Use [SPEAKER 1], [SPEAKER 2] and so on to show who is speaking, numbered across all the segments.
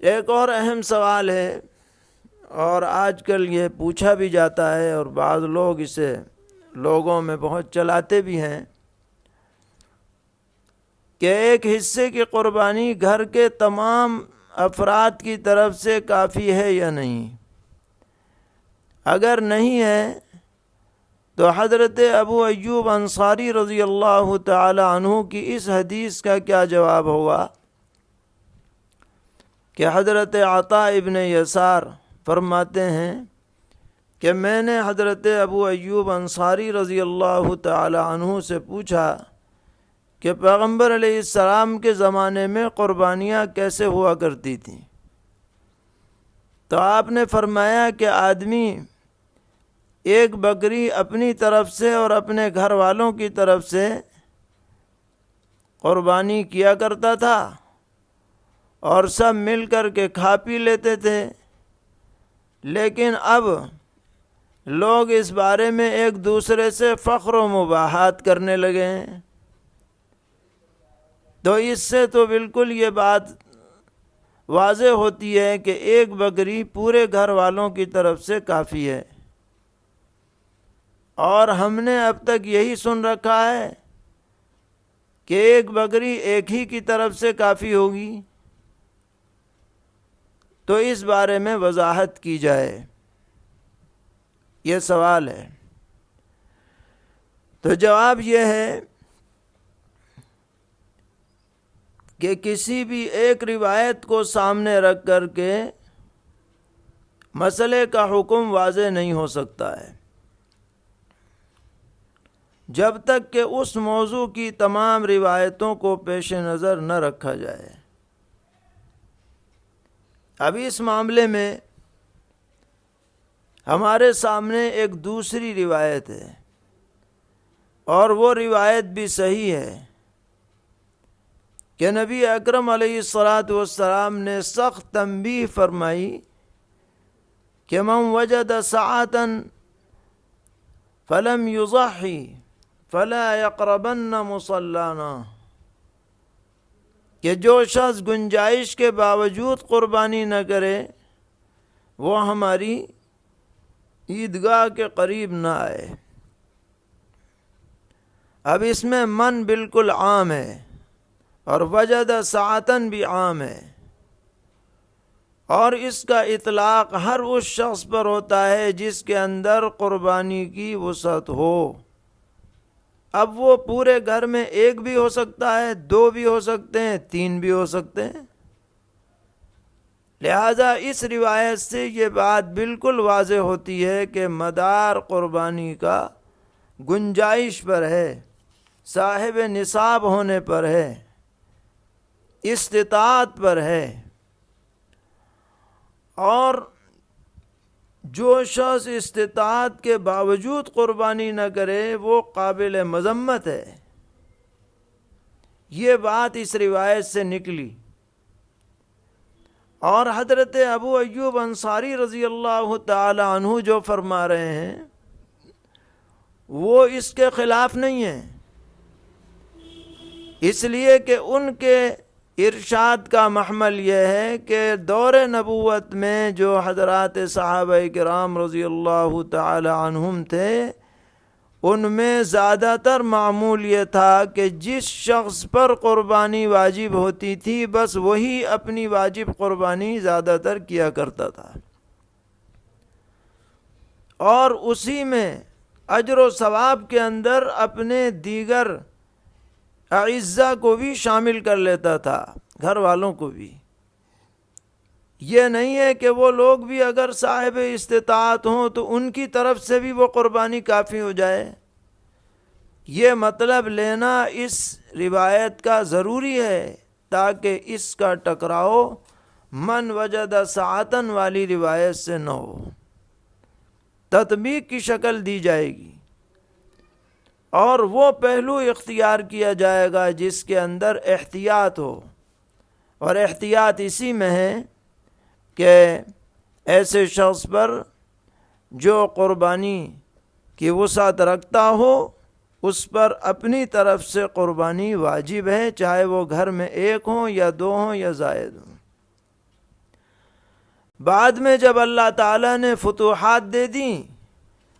[SPEAKER 1] ایک اور اہم سوال ہے، اور آج کل یہ پوچھا بھی جاتا ہے اور بعض لوگ اسے لوگوں میں بہت چلاتے بھی ہیں، کہ ایک حصے کی قربانی گھر کے تمام افراد کی طرف سے کافی ہے یا نہیں؟ اگر نہیں ہے تو حضرت ابو ایوب انصاری رضی اللہ تعالی عنہ کی اس حدیث کا کیا جواب ہوگا کہ حضرت عطا ابن یسار فرماتے ہیں کہ میں نے حضرت ابو ایوب انصاری رضی اللہ تعالی عنہ سے پوچھا کہ پیغمبر علیہ السلام کے زمانے میں قربانیاں کیسے ہوا کرتی تھیں؟ تو آپ نے فرمایا کہ آدمی ایک بکری اپنی طرف سے اور اپنے گھر والوں کی طرف سے قربانی کیا کرتا تھا اور سب مل کر کے کھا پی لیتے تھے، لیکن اب لوگ اس بارے میں ایک دوسرے سے فخر و مباحات کرنے لگے ہیں۔ تو اس سے تو بالکل یہ بات واضح ہوتی ہے کہ ایک بکری پورے گھر والوں کی طرف سے کافی ہے، اور ہم نے اب تک یہی سن رکھا ہے کہ ایک بکری ایک ہی کی طرف سے کافی ہوگی۔ تو اس بارے میں وضاحت کی جائے، یہ سوال ہے۔ تو جواب یہ ہے کہ کسی بھی ایک روایت کو سامنے رکھ کر کے مسئلے کا حکم واضح نہیں ہو سکتا ہے جب تک کہ اس موضوع کی تمام روایتوں کو پیش نظر نہ رکھا جائے۔ اب اس معاملے میں ہمارے سامنے ایک دوسری روایت ہے، اور وہ روایت بھی صحیح ہے کہ نبی اکرم علیہ الصلاۃ والسلام نے سخت تنبیہ فرمائی کہ من وجد سعة فلم یضحی فلا یقربن مصلانا، کہ جو شخص گنجائش کے باوجود قربانی نہ کرے وہ ہماری عیدگاہ کے قریب نہ آئے۔ اب اس میں من بالکل عام ہے اور وجد ساعتن بھی عام ہے، اور اس کا اطلاق ہر اس شخص پر ہوتا ہے جس کے اندر قربانی کی وسعت ہو۔ اب وہ پورے گھر میں ایک بھی ہو سکتا ہے، دو بھی ہو سکتے ہیں، تین بھی ہو سکتے ہیں۔ لہذا اس روایت سے یہ بات بالکل واضح ہوتی ہے کہ مدار قربانی کا گنجائش پر ہے، صاحب نصاب ہونے پر ہے، استطاعت پر ہے، اور جو شخص استطاعت کے باوجود قربانی نہ کرے وہ قابل مذمت ہے۔ یہ بات اس روایت سے نکلی، اور حضرت ابو ایوب انصاری رضی اللہ تعالی عنہ جو فرما رہے ہیں وہ اس کے خلاف نہیں ہیں، اس لیے کہ ان کے ارشاد کا محمل یہ ہے کہ دور نبوت میں جو حضرات صحابہ کرام رضی اللہ تعالی عنہم تھے ان میں زیادہ تر معمول یہ تھا کہ جس شخص پر قربانی واجب ہوتی تھی بس وہی اپنی واجب قربانی زیادہ تر کیا کرتا تھا، اور اسی میں اجر و ثواب کے اندر اپنے دیگر اعزاء کو بھی شامل کر لیتا تھا، گھر والوں کو بھی۔ یہ نہیں ہے کہ وہ لوگ بھی اگر صاحب استطاعت ہوں تو ان کی طرف سے بھی وہ قربانی کافی ہو جائے۔ یہ مطلب لینا اس روایت کا ضروری ہے تاکہ اس کا ٹکراؤ من وجد ساعتن والی روایت سے نہ ہو۔ تطبیق کی شکل دی جائے گی، اور وہ پہلو اختیار کیا جائے گا جس کے اندر احتیاط ہو، اور احتیاط اسی میں ہے کہ ایسے شخص پر جو قربانی کی وسعت رکھتا ہو اس پر اپنی طرف سے قربانی واجب ہے، چاہے وہ گھر میں ایک ہوں یا دو ہوں یا زائد ہوں۔ بعد میں جب اللہ تعالیٰ نے فتوحات دے دیں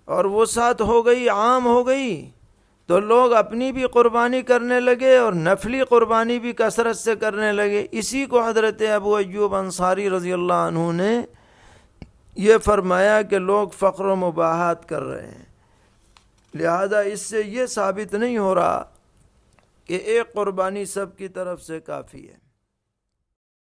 [SPEAKER 1] اور وسعت ہو گئی، عام ہو گئی، تو لوگ اپنی بھی قربانی کرنے لگے اور نفلی قربانی بھی کثرت سے کرنے لگے۔ اسی کو حضرت ابو ایوب انصاری رضی اللہ عنہ نے یہ فرمایا کہ لوگ فقر و مباحات کر رہے ہیں، لہذا اس سے یہ ثابت نہیں ہو رہا کہ ایک قربانی سب کی طرف سے کافی ہے۔